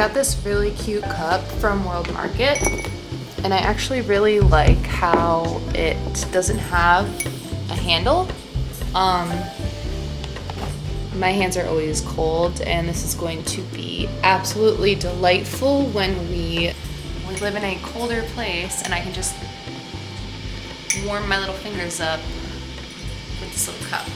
got this really cute cup from World Market, and I actually really like how it doesn't have a handle. My hands are always cold, and this is going to be absolutely delightful when we live in a colder place, and I can just warm my little fingers up with this little cup.